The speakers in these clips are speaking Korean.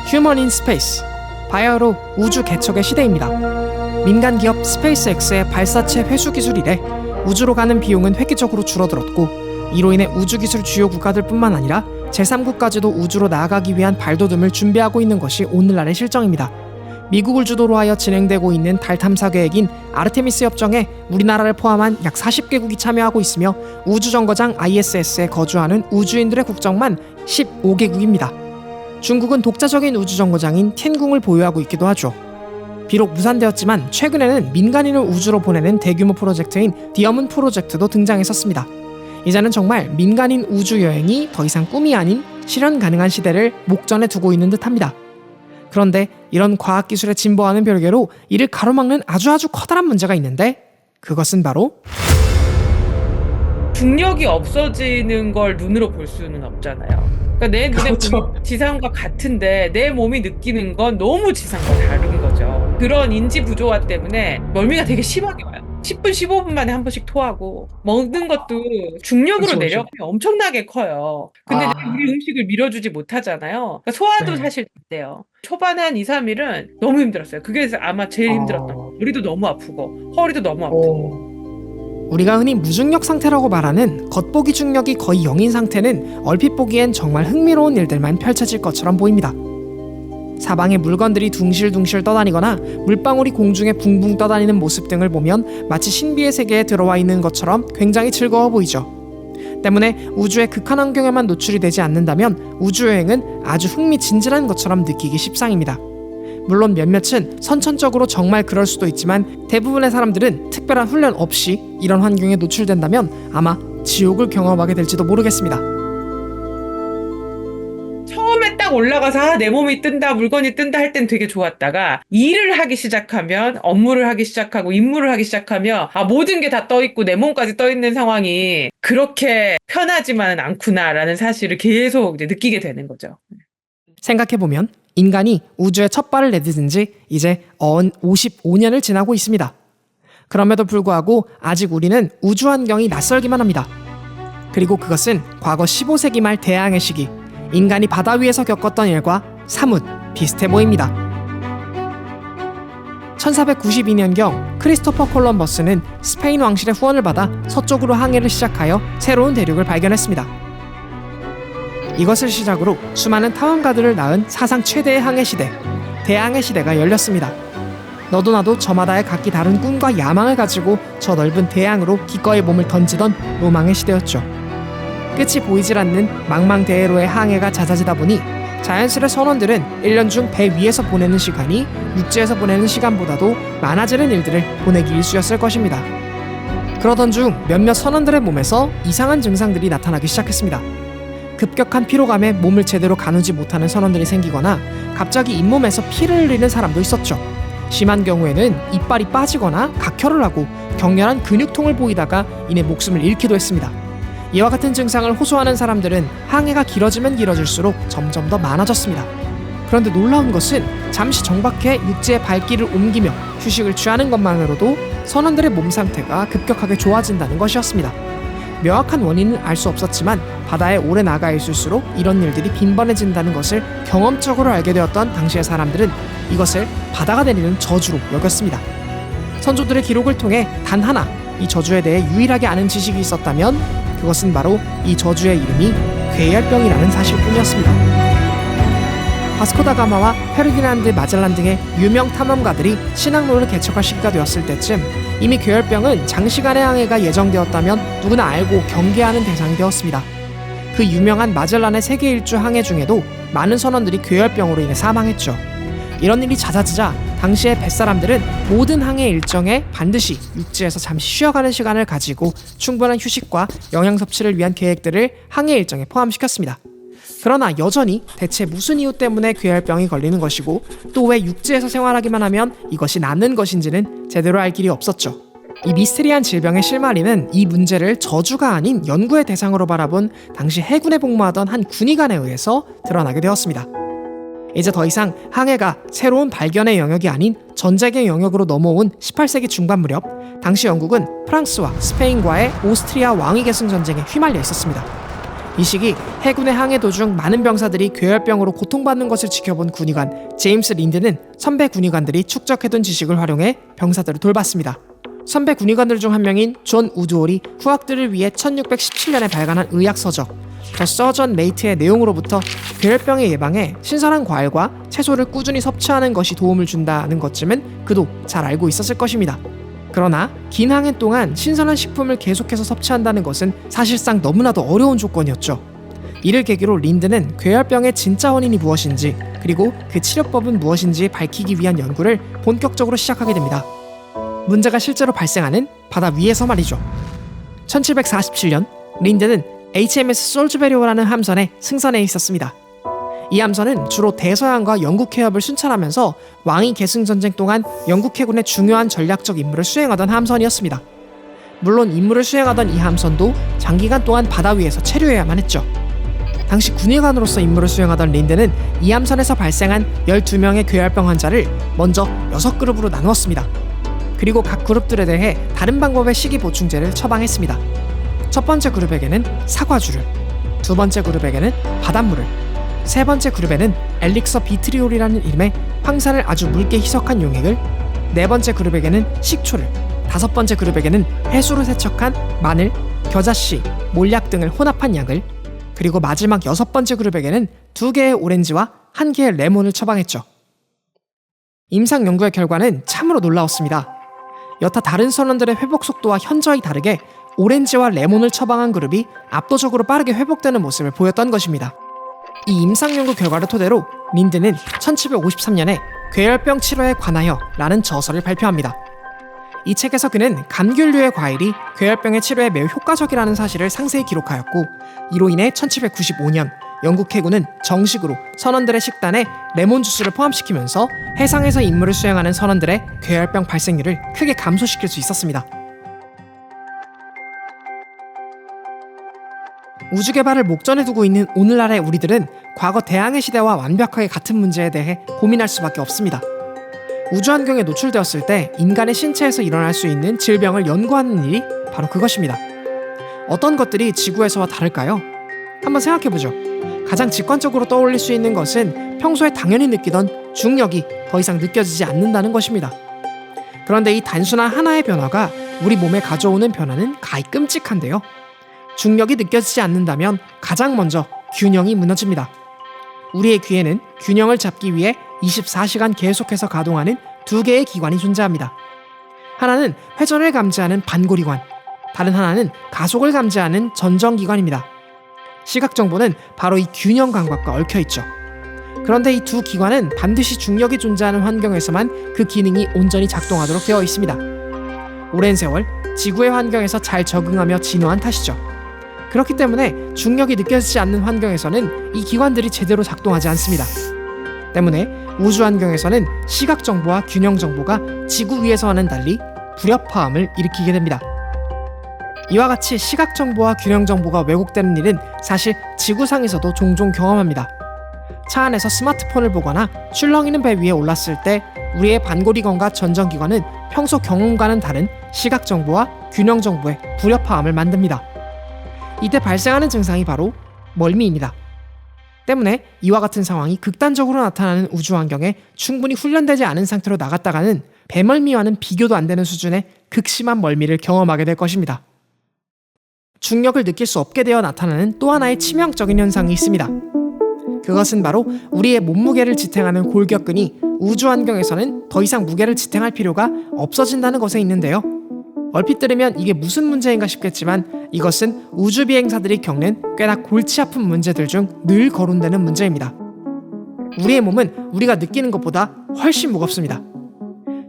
휴먼 인 스페이스, 바야흐로 우주 개척의 시대입니다. 민간 기업 스페이스X의 발사체 회수 기술 이래 우주로 가는 비용은 획기적으로 줄어들었고, 이로 인해 우주 기술 주요 국가들뿐만 아니라 제3국까지도 우주로 나아가기 위한 발돋움을 준비하고 있는 것이 오늘날의 실정입니다. 미국을 주도로 하여 진행되고 있는 달 탐사 계획인 아르테미스 협정에 우리나라를 포함한 약 40개국이 참여하고 있으며, 우주정거장 ISS에 거주하는 우주인들의 국적만 15개국입니다. 중국은 독자적인 우주정거장인 텐궁을 보유하고 있기도 하죠. 비록 무산되었지만 최근에는 민간인을 우주로 보내는 대규모 프로젝트인 디어문 프로젝트도 등장했었습니다. 이제는 정말 민간인 우주여행이 더 이상 꿈이 아닌 실현 가능한 시대를 목전에 두고 있는 듯합니다. 그런데 이런 과학기술의 진보와는 별개로 이를 가로막는 아주 커다란 문제가 있는데, 그것은 바로 중력이 없어지는 걸 눈으로 볼 수는 없잖아요. 그러니까 내 눈에 그렇죠. 지상과 같은데 내 몸이 느끼는 건 너무 지상과 다른 거죠. 그런 인지 부조화 때문에 멀미가 되게 심하게 와요. 10분, 15분 만에 한 번씩 토하고, 먹는 것도 중력으로 그렇죠. 내려가면 엄청나게 커요. 근데 이제 아. 우리 음식을 밀어주지 못하잖아요. 그러니까 소화도 네. 사실 안 돼요. 초반에 한 2, 3일은 너무 힘들었어요. 그게 아마 제일 힘들었던 거예요. 머리도 너무 아프고 허리도 너무 아프고. 우리가 흔히 무중력 상태라고 말하는 겉보기 중력이 거의 0인 상태는 얼핏 보기엔 정말 흥미로운 일들만 펼쳐질 것처럼 보입니다. 사방에 물건들이 둥실둥실 떠다니거나 물방울이 공중에 붕붕 떠다니는 모습 등을 보면 마치 신비의 세계에 들어와 있는 것처럼 굉장히 즐거워 보이죠. 때문에 우주의 극한 환경에만 노출이 되지 않는다면 우주여행은 아주 흥미진진한 것처럼 느끼기 십상입니다. 물론 몇몇은 선천적으로 정말 그럴 수도 있지만, 대부분의 사람들은 특별한 훈련 없이 이런 환경에 노출된다면 아마 지옥을 경험하게 될지도 모르겠습니다. 처음에 딱 올라가서 내 몸이 뜬다, 물건이 뜬다 할 땐 되게 좋았다가, 일을 하기 시작하면, 업무를 하기 시작하고 임무를 하기 시작하면 모든 게 다 떠있고 내 몸까지 떠있는 상황이 그렇게 편하지만은 않구나라는 사실을 계속 이제 느끼게 되는 거죠. 생각해보면 인간이 우주에 첫 발을 내딛은 지 이제 55년을 지나고 있습니다. 그럼에도 불구하고 아직 우리는 우주 환경이 낯설기만 합니다. 그리고 그것은 과거 15세기 말 대항해 시기 인간이 바다 위에서 겪었던 일과 사뭇 비슷해 보입니다. 1492년경 크리스토퍼 콜럼버스는 스페인 왕실의 후원을 받아 서쪽으로 항해를 시작하여 새로운 대륙을 발견했습니다. 이것을 시작으로 수많은 탐험가들을 낳은 사상 최대의 항해 시대, 대항해 시대가 열렸습니다. 너도 나도 저마다의 각기 다른 꿈과 야망을 가지고 저 넓은 대양으로 기꺼이 몸을 던지던 로망의 시대였죠. 끝이 보이질 않는 망망대해로의 항해가 잦아지다 보니 자연스레 선원들은 1년 중 배 위에서 보내는 시간이 육지에서 보내는 시간보다도 많아지는 일들을 보내기 일쑤였을 것입니다. 그러던 중 몇몇 선원들의 몸에서 이상한 증상들이 나타나기 시작했습니다. 급격한 피로감에 몸을 제대로 가누지 못하는 선원들이 생기거나 갑자기 잇몸에서 피를 흘리는 사람도 있었죠. 심한 경우에는 이빨이 빠지거나 각혈을 하고 격렬한 근육통을 보이다가 이내 목숨을 잃기도 했습니다. 이와 같은 증상을 호소하는 사람들은 항해가 길어지면 길어질수록 점점 더 많아졌습니다. 그런데 놀라운 것은 잠시 정박해 육지에 발길을 옮기며 휴식을 취하는 것만으로도 선원들의 몸 상태가 급격하게 좋아진다는 것이었습니다. 명확한 원인은 알 수 없었지만 바다에 오래 나가 있을수록 이런 일들이 빈번해진다는 것을 경험적으로 알게 되었던 당시의 사람들은 이것을 바다가 내리는 저주로 여겼습니다. 선조들의 기록을 통해 단 하나 이 저주에 대해 유일하게 아는 지식이 있었다면 그것은 바로 이 저주의 이름이 괴열병이라는 사실뿐이었습니다. 바스코다가마와 페르디난드 마젤란 등의 유명 탐험가들이 신항로를 개척할 시기가 되었을 때쯤 이미 괴열병은 장시간의 항해가 예정되었다면 누구나 알고 경계하는 대상이 되었습니다. 그 유명한 마젤란의 세계 일주 항해 중에도 많은 선원들이 괴열병으로 인해 사망했죠. 이런 일이 잦아지자 당시의 뱃사람들은 모든 항해 일정에 반드시 육지에서 잠시 쉬어가는 시간을 가지고 충분한 휴식과 영양 섭취를 위한 계획들을 항해 일정에 포함시켰습니다. 그러나 여전히 대체 무슨 이유 때문에 괴혈병이 걸리는 것이고 또 왜 육지에서 생활하기만 하면 이것이 낫는 것인지는 제대로 알 길이 없었죠. 이 미스테리한 질병의 실마리는 이 문제를 저주가 아닌 연구의 대상으로 바라본 당시 해군에 복무하던 한 군의관에 의해서 드러나게 되었습니다. 이제 더 이상 항해가 새로운 발견의 영역이 아닌 전쟁의 영역으로 넘어온 18세기 중반 무렵 당시 영국은 프랑스와 스페인과의 오스트리아 왕위 계승 전쟁에 휘말려 있었습니다. 이 시기 해군의 항해 도중 많은 병사들이 괴혈병으로 고통받는 것을 지켜본 군의관 제임스 린드는 선배 군의관들이 축적해둔 지식을 활용해 병사들을 돌봤습니다. 선배 군의관들 중 한 명인 존 우드홀이 후학들을 위해 1617년에 발간한 의학서적 더 서전 메이트의 내용으로부터 괴혈병의 예방에 신선한 과일과 채소를 꾸준히 섭취하는 것이 도움을 준다는 것쯤은 그도 잘 알고 있었을 것입니다. 그러나 긴 항해 동안 신선한 식품을 계속해서 섭취한다는 것은 사실상 너무나도 어려운 조건이었죠. 이를 계기로 린드는 괴혈병의 진짜 원인이 무엇인지 그리고 그 치료법은 무엇인지 밝히기 위한 연구를 본격적으로 시작하게 됩니다. 문제가 실제로 발생하는 바다 위에서 말이죠. 1747년 린드는 HMS 솔즈베리오라는 함선에 승선해 있었습니다. 이 함선은 주로 대서양과 영국 해협을 순찰하면서 왕위 계승 전쟁 동안 영국 해군의 중요한 전략적 임무를 수행하던 함선이었습니다. 물론 임무를 수행하던 이 함선도 장기간 동안 바다 위에서 체류해야만 했죠. 당시 군의관으로서 임무를 수행하던 린드는 이 함선에서 발생한 12명의 괴혈병 환자를 먼저 6그룹으로 나누었습니다. 그리고 각 그룹들에 대해 다른 방법의 식이 보충제를 처방했습니다. 첫 번째 그룹에게는 사과주를, 두 번째 그룹에게는 바닷물을, 세 번째 그룹에는 엘릭서 비트리올이라는 이름의 황산을 아주 묽게 희석한 용액을, 네 번째 그룹에게는 식초를, 다섯 번째 그룹에게는 해수로 세척한 마늘, 겨자씨, 몰약 등을 혼합한 약을, 그리고 마지막 여섯 번째 그룹에게는 2개의 오렌지와 1개의 레몬을 처방했죠. 임상 연구의 결과는 참으로 놀라웠습니다. 여타 다른 선원들의 회복 속도와 현저히 다르게 오렌지와 레몬을 처방한 그룹이 압도적으로 빠르게 회복되는 모습을 보였던 것입니다. 이 임상 연구 결과를 토대로 린드는 1753년에 괴혈병 치료에 관하여 라는 저서를 발표합니다. 이 책에서 그는 감귤류의 과일이 괴혈병의 치료에 매우 효과적이라는 사실을 상세히 기록하였고, 이로 인해 1795년 영국 해군은 정식으로 선원들의 식단에 레몬 주스를 포함시키면서 해상에서 임무를 수행하는 선원들의 괴혈병 발생률을 크게 감소시킬 수 있었습니다. 우주 개발을 목전에 두고 있는 오늘날의 우리들은 과거 대항해 시대와 완벽하게 같은 문제에 대해 고민할 수밖에 없습니다. 우주 환경에 노출되었을 때 인간의 신체에서 일어날 수 있는 질병을 연구하는 일이 바로 그것입니다. 어떤 것들이 지구에서와 다를까요? 한번 생각해보죠. 가장 직관적으로 떠올릴 수 있는 것은 평소에 당연히 느끼던 중력이 더 이상 느껴지지 않는다는 것입니다. 그런데 이 단순한 하나의 변화가 우리 몸에 가져오는 변화는 가히 끔찍한데요. 중력이 느껴지지 않는다면 가장 먼저 균형이 무너집니다. 우리의 귀에는 균형을 잡기 위해 24시간 계속해서 가동하는 2개의 기관이 존재합니다. 하나는 회전을 감지하는 반고리관, 다른 하나는 가속을 감지하는 전정기관입니다. 시각 정보는 바로 이 균형 감각과 얽혀있죠. 그런데 이 두 기관은 반드시 중력이 존재하는 환경에서만 그 기능이 온전히 작동하도록 되어 있습니다. 오랜 세월 지구의 환경에서 잘 적응하며 진화한 탓이죠. 그렇기 때문에 중력이 느껴지지 않는 환경에서는 이 기관들이 제대로 작동하지 않습니다. 때문에 우주 환경에서는 시각 정보와 균형 정보가 지구 위에서와는 달리 불협화음을 일으키게 됩니다. 이와 같이 시각 정보와 균형 정보가 왜곡되는 일은 사실 지구상에서도 종종 경험합니다. 차 안에서 스마트폰을 보거나 출렁이는 배 위에 올랐을 때 우리의 반고리관과 전정기관은 평소 경험과는 다른 시각 정보와 균형 정보의 불협화음을 만듭니다. 이때 발생하는 증상이 바로 멀미입니다. 때문에 이와 같은 상황이 극단적으로 나타나는 우주 환경에 충분히 훈련되지 않은 상태로 나갔다가는 배멀미와는 비교도 안 되는 수준의 극심한 멀미를 경험하게 될 것입니다. 중력을 느낄 수 없게 되어 나타나는 또 하나의 치명적인 현상이 있습니다. 그것은 바로 우리의 몸무게를 지탱하는 골격근이 우주 환경에서는 더 이상 무게를 지탱할 필요가 없어진다는 것에 있는데요. 얼핏 들으면 이게 무슨 문제인가 싶겠지만 이것은 우주 비행사들이 겪는 꽤나 골치 아픈 문제들 중 늘 거론되는 문제입니다. 우리의 몸은 우리가 느끼는 것보다 훨씬 무겁습니다.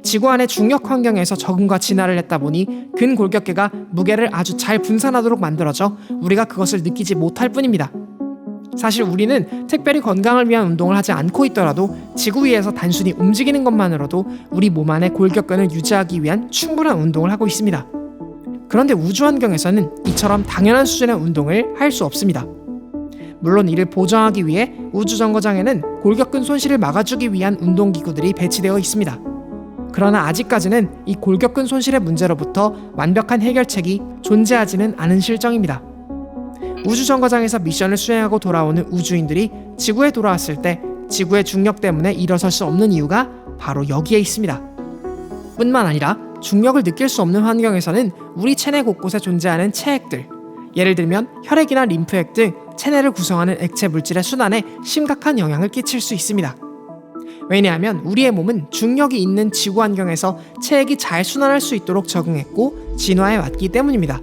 지구 안의 중력 환경에서 적응과 진화를 했다 보니 근골격계가 무게를 아주 잘 분산하도록 만들어져 우리가 그것을 느끼지 못할 뿐입니다. 사실 우리는 특별히 건강을 위한 운동을 하지 않고 있더라도 지구 위에서 단순히 움직이는 것만으로도 우리 몸 안의 골격근을 유지하기 위한 충분한 운동을 하고 있습니다. 그런데 우주 환경에서는 이처럼 당연한 수준의 운동을 할 수 없습니다. 물론 이를 보장하기 위해 우주정거장에는 골격근 손실을 막아주기 위한 운동기구들이 배치되어 있습니다. 그러나 아직까지는 이 골격근 손실의 문제로부터 완벽한 해결책이 존재하지는 않은 실정입니다. 우주정거장에서 미션을 수행하고 돌아오는 우주인들이 지구에 돌아왔을 때 지구의 중력 때문에 일어설 수 없는 이유가 바로 여기에 있습니다. 뿐만 아니라 중력을 느낄 수 없는 환경에서는 우리 체내 곳곳에 존재하는 체액들, 예를 들면 혈액이나 림프액 등 체내를 구성하는 액체 물질의 순환에 심각한 영향을 끼칠 수 있습니다. 왜냐하면 우리의 몸은 중력이 있는 지구 환경에서 체액이 잘 순환할 수 있도록 적응했고 진화해 왔기 때문입니다.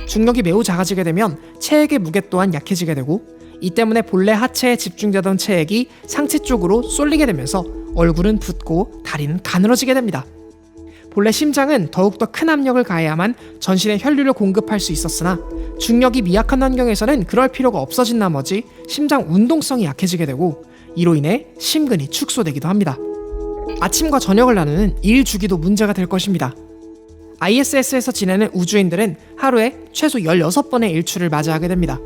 중력이 매우 작아지게 되면 체액의 무게 또한 약해지게 되고, 이 때문에 본래 하체에 집중되던 체액이 상체 쪽으로 쏠리게 되면서 얼굴은 붓고 다리는 가늘어지게 됩니다. 본래 심장은 더욱더 큰 압력을 가해야만 전신에 혈류를 공급할 수 있었으나 중력이 미약한 환경에서는 그럴 필요가 없어진 나머지 심장 운동성이 약해지게 되고, 이로 인해 심근이 축소되기도 합니다. 아침과 저녁을 나누는 일 주기도 문제가 될 것입니다. ISS에서 지내는 우주인들은 하루에 최소 16번의 일출을 맞이하게 됩니다.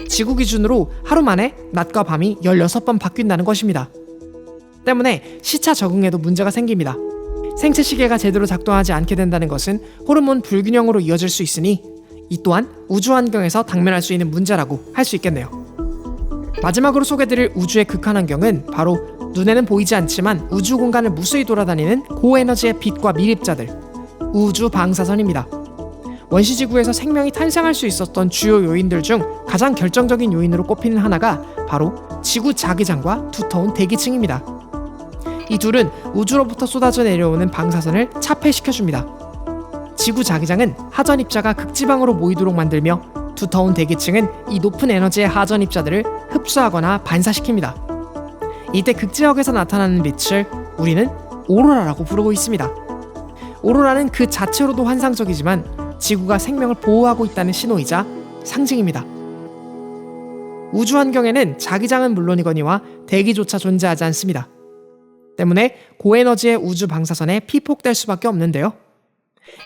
지구 기준으로 하루 만에 낮과 밤이 16번 바뀐다는 것입니다. 때문에 시차 적응에도 문제가 생깁니다. 생체 시계가 제대로 작동하지 않게 된다는 것은 호르몬 불균형으로 이어질 수 있으니 이 또한 우주 환경에서 당면할 수 있는 문제라고 할 수 있겠네요. 마지막으로 소개드릴 우주의 극한 환경은 바로 눈에는 보이지 않지만 우주 공간을 무수히 돌아다니는 고에너지의 빛과 미립자들, 우주 방사선입니다. 원시지구에서 생명이 탄생할 수 있었던 주요 요인들 중 가장 결정적인 요인으로 꼽히는 하나가 바로 지구 자기장과 두터운 대기층입니다. 이 둘은 우주로부터 쏟아져 내려오는 방사선을 차폐시켜줍니다. 지구 자기장은 하전 입자가 극지방으로 모이도록 만들며 두터운 대기층은 이 높은 에너지의 하전 입자들을 흡수하거나 반사시킵니다. 이때 극지역에서 나타나는 빛을 우리는 오로라라고 부르고 있습니다. 오로라는 그 자체로도 환상적이지만 지구가 생명을 보호하고 있다는 신호이자 상징입니다. 우주 환경에는 자기장은 물론이거니와 대기조차 존재하지 않습니다. 때문에 고에너지의 우주 방사선에 피폭될 수밖에 없는데요.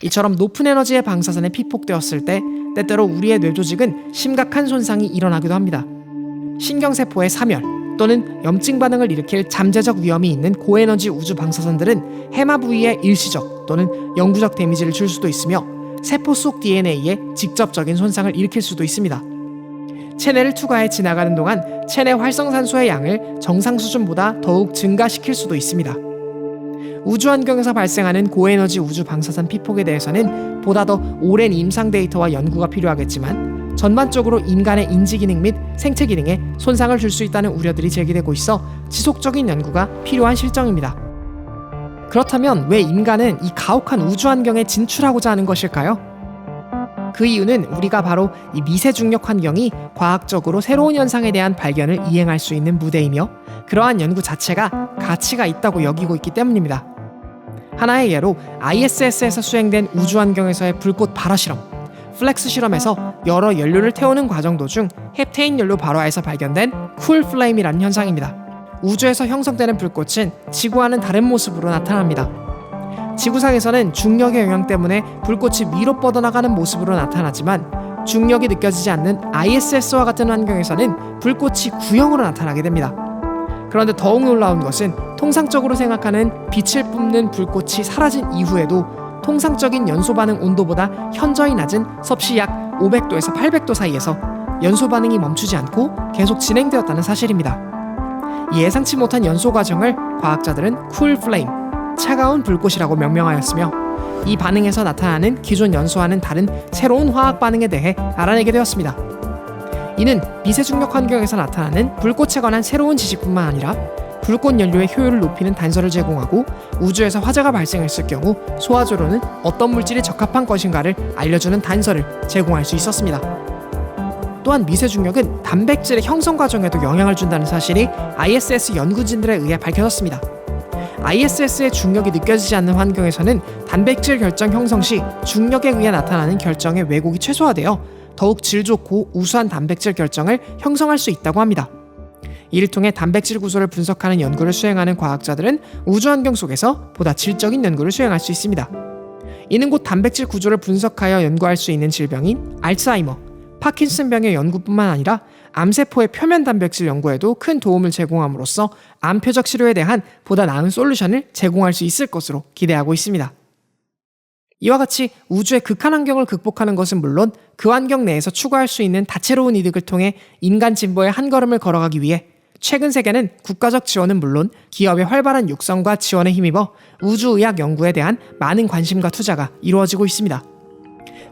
이처럼 높은 에너지의 방사선에 피폭되었을 때 때때로 우리의 뇌조직은 심각한 손상이 일어나기도 합니다. 신경세포의 사멸 또는 염증 반응을 일으킬 잠재적 위험이 있는 고에너지 우주 방사선들은 해마 부위에 일시적 또는 영구적 데미지를 줄 수도 있으며 세포 속 DNA에 직접적인 손상을 일으킬 수도 있습니다. 체내를 투과해 지나가는 동안 체내 활성산소의 양을 정상 수준보다 더욱 증가시킬 수도 있습니다. 우주 환경에서 발생하는 고에너지 우주 방사선 피폭에 대해서는 보다 더 오랜 임상 데이터와 연구가 필요하겠지만 전반적으로 인간의 인지 기능 및 생체 기능에 손상을 줄 수 있다는 우려들이 제기되고 있어 지속적인 연구가 필요한 실정입니다. 그렇다면 왜 인간은 이 가혹한 우주 환경에 진출하고자 하는 것일까요? 그 이유는 우리가 바로 이 미세 중력 환경이 과학적으로 새로운 현상에 대한 발견을 이행할 수 있는 무대이며 그러한 연구 자체가 가치가 있다고 여기고 있기 때문입니다. 하나의 예로 ISS에서 수행된 우주 환경에서의 불꽃 발화 실험, 플렉스 실험에서 여러 연료를 태우는 과정 도중 헵테인 연료 발화에서 발견된 쿨 플레임이라는 현상입니다. 우주에서 형성되는 불꽃은 지구와는 다른 모습으로 나타납니다. 지구상에서는 중력의 영향 때문에 불꽃이 위로 뻗어나가는 모습으로 나타나지만 중력이 느껴지지 않는 ISS와 같은 환경에서는 불꽃이 구형으로 나타나게 됩니다. 그런데 더욱 놀라운 것은 통상적으로 생각하는 빛을 뿜는 불꽃이 사라진 이후에도 통상적인 연소 반응 온도보다 현저히 낮은 섭씨 약 500도에서 800도 사이에서 연소 반응이 멈추지 않고 계속 진행되었다는 사실입니다. 이 예상치 못한 연소 과정을 과학자들은 쿨 플레임, 차가운 불꽃이라고 명명하였으며 이 반응에서 나타나는 기존 연소와는 다른 새로운 화학 반응에 대해 알아내게 되었습니다. 이는 미세중력 환경에서 나타나는 불꽃에 관한 새로운 지식뿐만 아니라 불꽃 연료의 효율을 높이는 단서를 제공하고 우주에서 화재가 발생했을 경우 소화조로는 어떤 물질이 적합한 것인가를 알려주는 단서를 제공할 수 있었습니다. 또한 미세중력은 단백질의 형성 과정에도 영향을 준다는 사실이 ISS 연구진들에 의해 밝혀졌습니다. ISS의 중력이 느껴지지 않는 환경에서는 단백질 결정 형성 시 중력에 의해 나타나는 결정의 왜곡이 최소화되어 더욱 질 좋고 우수한 단백질 결정을 형성할 수 있다고 합니다. 이를 통해 단백질 구조를 분석하는 연구를 수행하는 과학자들은 우주 환경 속에서 보다 질적인 연구를 수행할 수 있습니다. 이는 곧 단백질 구조를 분석하여 연구할 수 있는 질병인 알츠하이머, 파킨슨병의 연구뿐만 아니라 암세포의 표면 단백질 연구에도 큰 도움을 제공함으로써 암 표적 치료에 대한 보다 나은 솔루션을 제공할 수 있을 것으로 기대하고 있습니다. 이와 같이 우주의 극한 환경을 극복하는 것은 물론 그 환경 내에서 추구할 수 있는 다채로운 이득을 통해 인간 진보의 한 걸음을 걸어가기 위해 최근 세계는 국가적 지원은 물론 기업의 활발한 육성과 지원에 힘입어 우주의학 연구에 대한 많은 관심과 투자가 이루어지고 있습니다.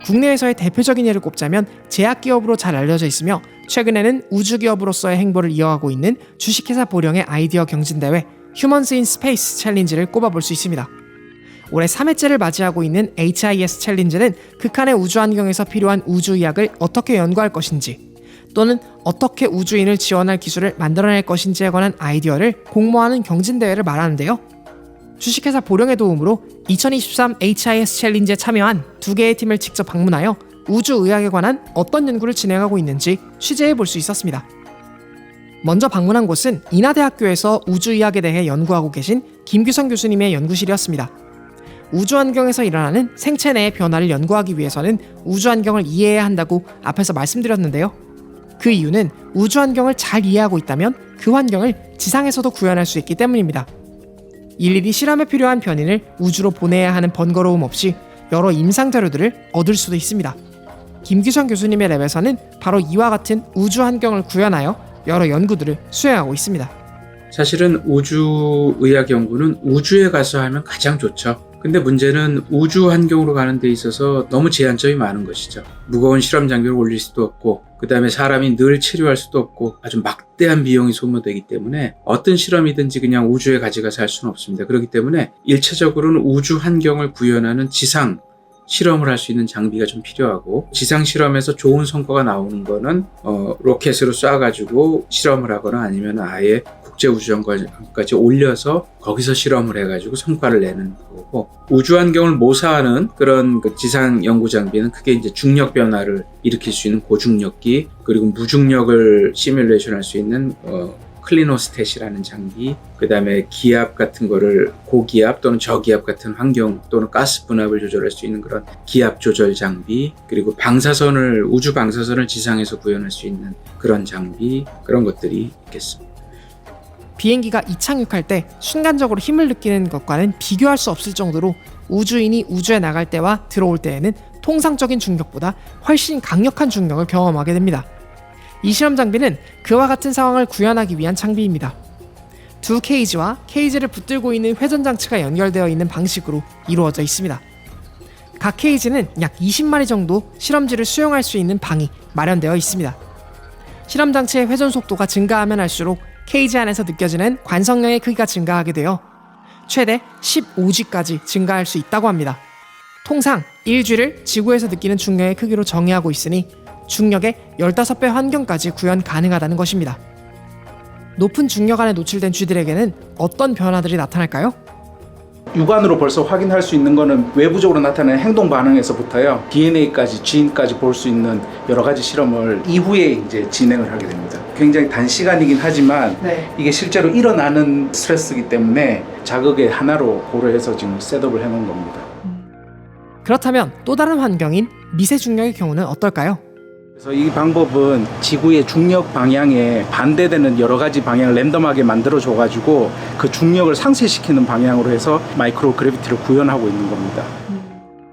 국내에서의 대표적인 예를 꼽자면 제약기업으로 잘 알려져 있으며 최근에는 우주기업으로서의 행보를 이어가고 있는 주식회사 보령의 아이디어 경진대회 휴먼스 인 스페이스 챌린지를 꼽아볼 수 있습니다. 올해 3회째를 맞이하고 있는 HIS 챌린지는 극한의 우주 환경에서 필요한 우주의학을 어떻게 연구할 것인지 또는 어떻게 우주인을 지원할 기술을 만들어낼 것인지에 관한 아이디어를 공모하는 경진대회를 말하는데요. 주식회사 보령의 도움으로 2023 HIS 챌린지에 참여한 2개의 팀을 직접 방문하여 우주의학에 관한 어떤 연구를 진행하고 있는지 취재해 볼 수 있었습니다. 먼저 방문한 곳은 인하대학교에서 우주의학에 대해 연구하고 계신 김규성 교수님의 연구실이었습니다. 우주 환경에서 일어나는 생체 내의 변화를 연구하기 위해서는 우주 환경을 이해해야 한다고 앞에서 말씀드렸는데요. 그 이유는 우주 환경을 잘 이해하고 있다면 그 환경을 지상에서도 구현할 수 있기 때문입니다. 일일이 실험에 필요한 변인을 우주로 보내야 하는 번거로움 없이 여러 임상 자료들을 얻을 수도 있습니다. 김규성 교수님의 랩에서는 바로 이와 같은 우주 환경을 구현하여 여러 연구들을 수행하고 있습니다. 사실은 우주의학 연구는 우주에 가서 하면 가장 좋죠. 근데 문제는 우주 환경으로 가는 데 있어서 너무 제한점이 많은 것이죠. 무거운 실험 장비를 올릴 수도 없고 그 다음에 사람이 늘 치료할 수도 없고 아주 막대한 비용이 소모되기 때문에 어떤 실험이든지 그냥 우주에 가져가서 할 수는 없습니다. 그렇기 때문에 일차적으로는 우주 환경을 구현하는 지상 실험을 할 수 있는 장비가 좀 필요하고 지상 실험에서 좋은 성과가 나오는 거는 로켓으로 쏴가지고 실험을 하거나 아니면 아예 국제우주정거장까지 올려서 거기서 실험을 해가지고 성과를 내는 거고 우주 환경을 모사하는 그런 그 지상 연구 장비는 크게 이제 중력 변화를 일으킬 수 있는 고중력기 그리고 무중력을 시뮬레이션 할 수 있는 클리노스탯이라는 장비, 그 다음에 기압 같은 거를 고기압 또는 저기압 같은 환경 또는 가스 분압을 조절할 수 있는 그런 기압 조절 장비, 그리고 우주 방사선을 지상에서 구현할 수 있는 그런 장비, 그런 것들이 있겠습니다. 비행기가 이착륙할 때 순간적으로 힘을 느끼는 것과는 비교할 수 없을 정도로 우주인이 우주에 나갈 때와 들어올 때에는 통상적인 중력보다 훨씬 강력한 중력을 경험하게 됩니다. 이 실험 장비는 그와 같은 상황을 구현하기 위한 장비입니다. 두 케이지와 케이지를 붙들고 있는 회전 장치가 연결되어 있는 방식으로 이루어져 있습니다. 각 케이지는 약 20마리 정도 실험지를 수용할 수 있는 방이 마련되어 있습니다. 실험 장치의 회전 속도가 증가하면 할수록 케이지 안에서 느껴지는 관성량의 크기가 증가하게 되어 최대 15G까지 증가할 수 있다고 합니다. 통상 1G를 지구에서 느끼는 중력의 크기로 정의하고 있으니 중력의 15배 환경까지 구현 가능하다는 것입니다. 높은 중력 안에 노출된 쥐들에게는 어떤 변화들이 나타날까요? 육안으로 벌써 확인할 수 있는 거는 외부적으로 나타나는 행동 반응에서부터요. DNA까지, 지인까지 볼 수 있는 여러 가지 실험을 이후에 이제 진행을 하게 됩니다. 굉장히 단시간이긴 하지만 이게 실제로 일어나는 스트레스이기 때문에 자극의 하나로 고려해서 지금 셋업을 해놓은 겁니다. 그렇다면 또 다른 환경인 미세 중력의 경우는 어떨까요? 그래서 이 방법은 지구의 중력 방향에 반대되는 여러 가지 방향을 랜덤하게 만들어줘가지고 그 중력을 상쇄시키는 방향으로 해서 마이크로 그래비티를 구현하고 있는 겁니다.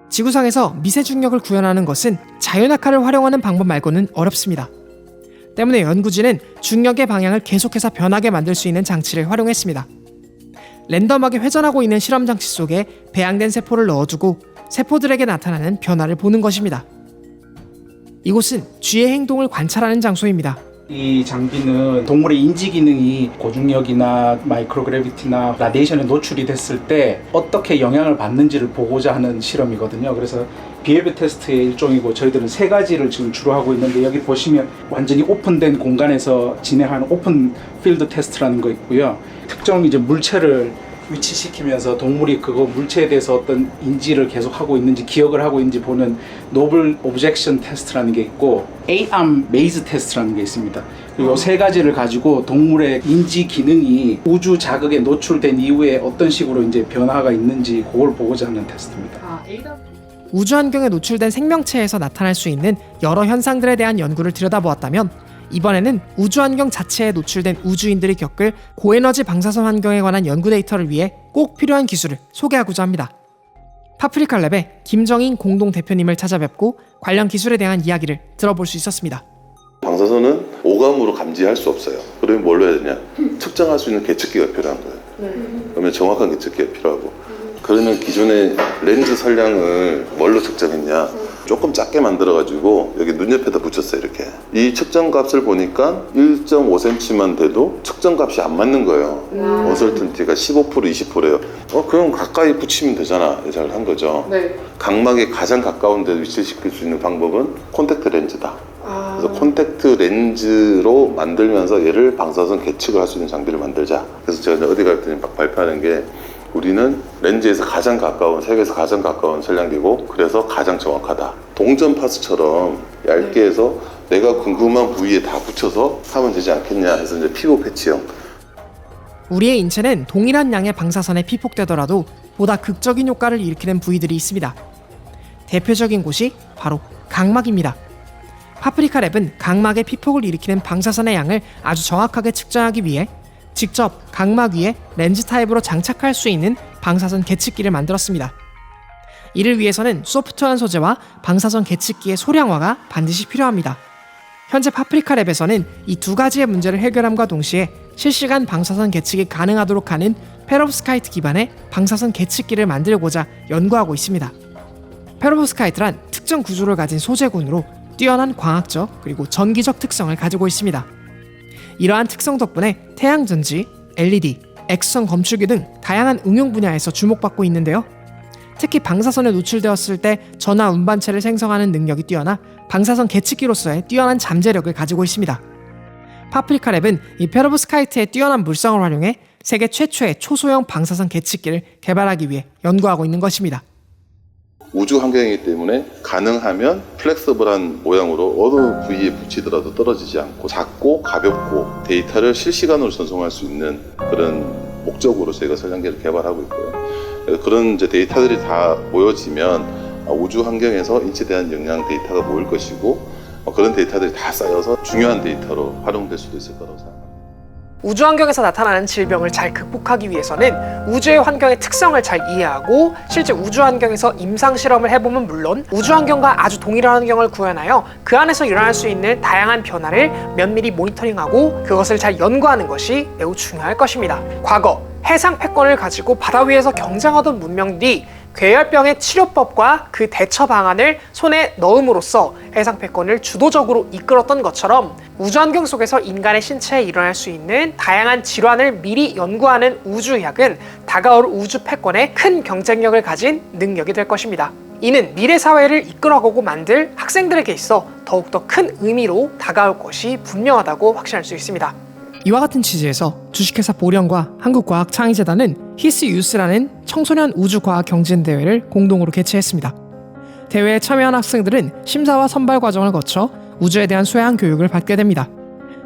지구상에서 미세 중력을 구현하는 것은 자유낙하를 활용하는 방법 말고는 어렵습니다. 때문에 연구진은 중력의 방향을 계속해서 변하게 만들 수 있는 장치를 활용했습니다. 랜덤하게 회전하고 있는 실험 장치 속에 배양된 세포를 넣어두고 세포들에게 나타나는 변화를 보는 것입니다. 이곳은 쥐의 행동을 관찰하는 장소입니다. 이 장비는 동물의 인지 기능이 고중력이나 마이크로그래비티나 라디에이션에 노출이 됐을 때 어떻게 영향을 받는지를 보고자 하는 실험이거든요. 그래서 비헤비어 테스트의 일종이고 저희들은 3가지를 지금 주로 하고 있는데 여기 보시면 완전히 오픈된 공간에서 진행하는 오픈 필드 테스트라는 거 있고요. 특정 이제 물체를 위치시키면서 동물이 그거 물체에 대해서 어떤 인지를 계속 하고 있는지 기억을 하고 있는지 보는 노블 오브젝션 테스트라는 게 있고 Aarm 메이즈 테스트라는 게 있습니다. 그리고 3가지를 가지고 동물의 인지 기능이 우주 자극에 노출된 이후에 어떤 식으로 이제 변화가 있는지 그걸 보고자 하는 테스트입니다. 우주 환경에 노출된 생명체에서 나타날 수 있는 여러 현상들에 대한 연구를 들여다보았다면 이번에는 우주 환경 자체에 노출된 우주인들이 겪을 고에너지 방사선 환경에 관한 연구 데이터를 위해 꼭 필요한 기술을 소개하고자 합니다. 파프리카랩의 김정인 공동대표님을 찾아뵙고 관련 기술에 대한 이야기를 들어볼 수 있었습니다. 방사선은 오감으로 감지할 수 없어요. 그러면 뭘로 해야 되냐? 측정할 수 있는 계측기가 필요한 거예요. 그러면 정확한 계측기가 필요하고, 그러면 기존의 렌즈 선량을 뭘로 측정했냐? 조금 작게 만들어가지고 여기 눈 옆에다 붙였어요. 이렇게 이 측정값을 보니까 1.5cm만 돼도 측정값이 안 맞는 거예요. 어설튼티가 15% 20%예요. 그럼 가까이 붙이면 되잖아. 예상을 한 거죠. 네. 각막에 가장 가까운 데 위치시킬 수 있는 방법은 콘택트 렌즈다. 그래서 콘택트 렌즈로 만들면서 얘를 방사선 계측을 할 수 있는 장비를 만들자. 그래서 제가 어디 갈 때는 막 발표하는 게, 우리는 렌즈에서 가장 가까운, 세계에서 가장 가까운 선량기고, 그래서 가장 정확하다. 동전 파스처럼 얇게 해서 내가 궁금한 부위에 다 붙여서 하면 되지 않겠냐 해서 이제 피부 패치형. 우리의 인체는 동일한 양의 방사선에 피폭되더라도 보다 극적인 효과를 일으키는 부위들이 있습니다. 대표적인 곳이 바로 각막입니다. 파프리카랩은 각막의 피폭을 일으키는 방사선의 양을 아주 정확하게 측정하기 위해 직접 각막 위에 렌즈 타입으로 장착할 수 있는 방사선 계측기를 만들었습니다. 이를 위해서는 소프트한 소재와 방사선 계측기의 소량화가 반드시 필요합니다. 현재 파프리카랩에서는 이 두 가지의 문제를 해결함과 동시에 실시간 방사선 계측이 가능하도록 하는 페로브스카이트 기반의 방사선 계측기를 만들고자 연구하고 있습니다. 페로브스카이트란 특정 구조를 가진 소재군으로 뛰어난 광학적 그리고 전기적 특성을 가지고 있습니다. 이러한 특성 덕분에 태양전지, LED, X선 검출기 등 다양한 응용 분야에서 주목받고 있는데요. 특히 방사선에 노출되었을 때 전화 운반체를 생성하는 능력이 뛰어나 방사선 계측기로서의 뛰어난 잠재력을 가지고 있습니다. 파프리카랩은 이 페로브스카이트의 뛰어난 물성을 활용해 세계 최초의 초소형 방사선 계측기를 개발하기 위해 연구하고 있는 것입니다. 우주 환경이기 때문에 가능하면 플렉서블한 모양으로 어느 부위에 붙이더라도 떨어지지 않고, 작고 가볍고 데이터를 실시간으로 전송할 수 있는 그런 목적으로 저희가 선량계를 개발하고 있고요. 그래서 그런 이제 데이터들이 다 모여지면 우주 환경에서 인체에 대한 영양 데이터가 모일 것이고, 그런 데이터들이 다 쌓여서 중요한 데이터로 활용될 수도 있을 거라고 생각합니다. 우주 환경에서 나타나는 질병을 잘 극복하기 위해서는 우주의 환경의 특성을 잘 이해하고 실제 우주 환경에서 임상 실험을 해보면 물론 우주 환경과 아주 동일한 환경을 구현하여 그 안에서 일어날 수 있는 다양한 변화를 면밀히 모니터링하고 그것을 잘 연구하는 것이 매우 중요할 것입니다. 과거 해상 패권을 가지고 바다 위에서 경쟁하던 문명들이 괴열병의 치료법과 그 대처 방안을 손에 넣음으로써 해상 패권을 주도적으로 이끌었던 것처럼 우주환경 속에서 인간의 신체에 일어날 수 있는 다양한 질환을 미리 연구하는 우주의학은 다가올 우주 패권에 큰 경쟁력을 가진 능력이 될 것입니다. 이는 미래 사회를 이끌어가고 만들 학생들에게 있어 더욱더 큰 의미로 다가올 것이 분명하다고 확신할 수 있습니다. 이와 같은 취지에서 주식회사 보령과 한국과학창의재단은 히스유스라는 청소년 우주과학 경진대회를 공동으로 개최했습니다. 대회에 참여한 학생들은 심사와 선발 과정을 거쳐 우주에 대한 소양 교육을 받게 됩니다.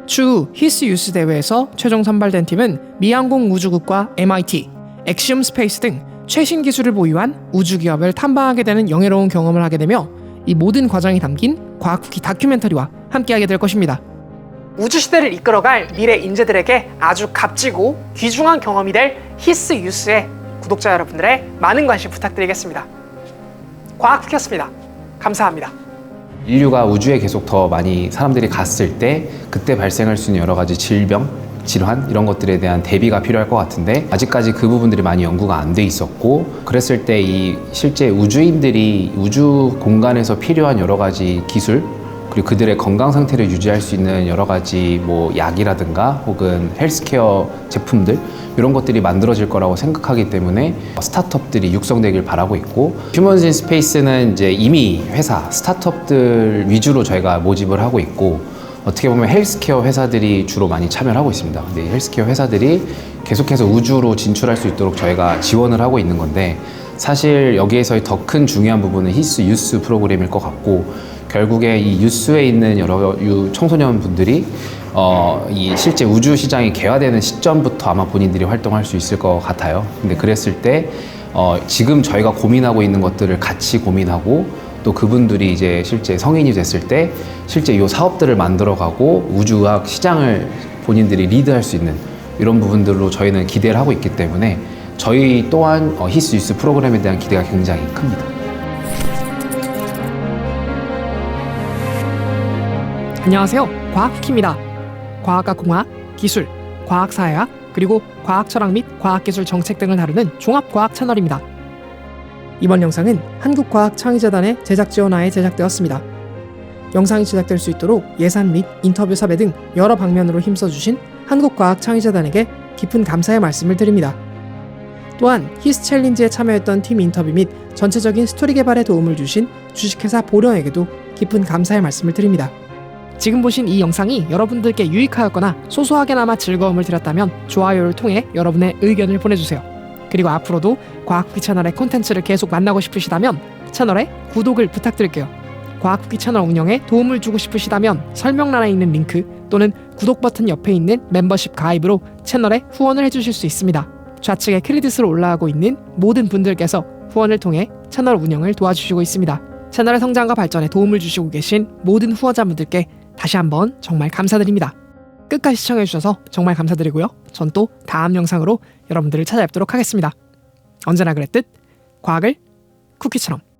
추후 히스유스 대회에서 최종 선발된 팀은 미항공우주국과 MIT, 엑시움 스페이스 등 최신 기술을 보유한 우주기업을 탐방하게 되는 영예로운 경험을 하게 되며 이 모든 과정이 담긴 과학 후기 다큐멘터리와 함께하게 될 것입니다. 우주시대를 이끌어갈 미래 인재들에게 아주 값지고 귀중한 경험이 될 히스유스의 구독자 여러분들의 많은 관심 부탁드리겠습니다. 과학후기였습니다. 감사합니다. 인류가 우주에 계속 더 많이 사람들이 갔을 때 그때 발생할 수 있는 여러 가지 질병, 질환 이런 것들에 대한 대비가 필요할 것 같은데 아직까지 그 부분들이 많이 연구가 안 돼 있었고, 그랬을 때 이 실제 우주인들이 우주 공간에서 필요한 여러 가지 기술 그리고 그들의 건강 상태를 유지할 수 있는 여러 가지 뭐 약이라든가 혹은 헬스케어 제품들 이런 것들이 만들어질 거라고 생각하기 때문에 스타트업들이 육성되길 바라고 있고, 휴먼즈 인 스페이스는 이제 이미 회사, 스타트업들 위주로 저희가 모집을 하고 있고, 어떻게 보면 헬스케어 회사들이 주로 많이 참여를 하고 있습니다. 근데 헬스케어 회사들이 계속해서 우주로 진출할 수 있도록 저희가 지원을 하고 있는 건데, 사실 여기에서의 더 큰 중요한 부분은 히스유스 프로그램일 것 같고, 결국에 이 유스에 있는 여러 청소년 분들이 이 실제 우주 시장이 개화되는 시점부터 아마 본인들이 활동할 수 있을 것 같아요. 근데 그랬을 때 지금 저희가 고민하고 있는 것들을 같이 고민하고, 또 그분들이 이제 실제 성인이 됐을 때 실제 이 사업들을 만들어가고 우주의학 시장을 본인들이 리드할 수 있는 이런 부분들로 저희는 기대를 하고 있기 때문에 저희 또한 히스 뉴스 프로그램에 대한 기대가 굉장히 큽니다. 안녕하세요. 과학쿠키입니다. 과학과 공학, 기술, 과학사회학, 그리고 과학철학 및 과학기술 정책 등을 다루는 종합과학 채널입니다. 이번 영상은 한국과학창의재단의 제작 지원하에 제작되었습니다. 영상이 제작될 수 있도록 예산 및 인터뷰 섭외 등 여러 방면으로 힘써주신 한국과학창의재단에게 깊은 감사의 말씀을 드립니다. 또한 히스 챌린지에 참여했던 팀 인터뷰 및 전체적인 스토리 개발에 도움을 주신 주식회사 보령에게도 깊은 감사의 말씀을 드립니다. 지금 보신 이 영상이 여러분들께 유익하였거나 소소하게나마 즐거움을 드렸다면 좋아요를 통해 여러분의 의견을 보내주세요. 그리고 앞으로도 과학쿠키 채널의 콘텐츠를 계속 만나고 싶으시다면 채널에 구독을 부탁드릴게요. 과학쿠키 채널 운영에 도움을 주고 싶으시다면 설명란에 있는 링크 또는 구독 버튼 옆에 있는 멤버십 가입으로 채널에 후원을 해주실 수 있습니다. 좌측에 크레딧으로 올라가고 있는 모든 분들께서 후원을 통해 채널 운영을 도와주시고 있습니다. 채널의 성장과 발전에 도움을 주시고 계신 모든 후원자분들께 다시 한번 정말 감사드립니다. 끝까지 시청해주셔서 정말 감사드리고요. 전 또 다음 영상으로 여러분들을 찾아뵙도록 하겠습니다. 언제나 그랬듯 과학을 쿠키처럼.